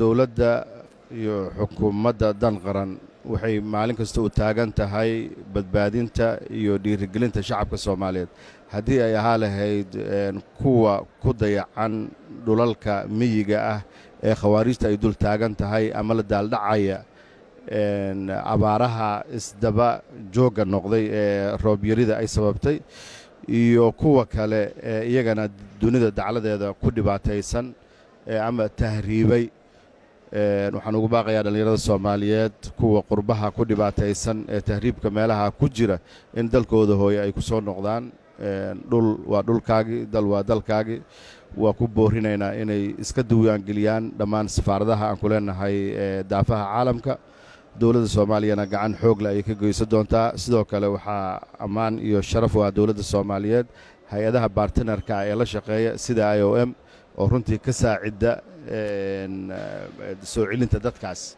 dowladda iyo xukuumadda dan qaran waxay maalin kasta u taagan tahay badbaadinta iyo dhiirigelinta shacabka Soomaaliyeed haddii ay ahaa lahayd kuwa ku dayacan dhulalka miyiga ah ee khawaarijta ay dul taagan tahay ama la daaldhacaya abaaraha isdaba jooga noqday ee roob yarida ay sababtay iyo kuwa kale iyagana dunida dacladeeda ku dhibaataysan ama tahriibay waxaan ugu baaqayaa dhalinyarada Soomaaliyeed kuwa qurbaha ku dhibaataysan ee tahriibka meelaha ku jira in dalkooda hooyo ay ku soo noqdaan dhul waa dhulkaagi dal waa dalkaagi waa ku boorinaynaa inay iska duwaan geliyaan dhammaan safaaradaha aan ku leenahay daafaha caalamka dowladda Soomaaliyana gacan xoog leh ay ka goyso doontaa sidoo kale waxaa ammaan iyo sharaf u ah dowladda Soomaaliyeed hay'adaha partnerka ee la shaqeeya sida IOM oo runtii ka saacida soo celinta dadkaas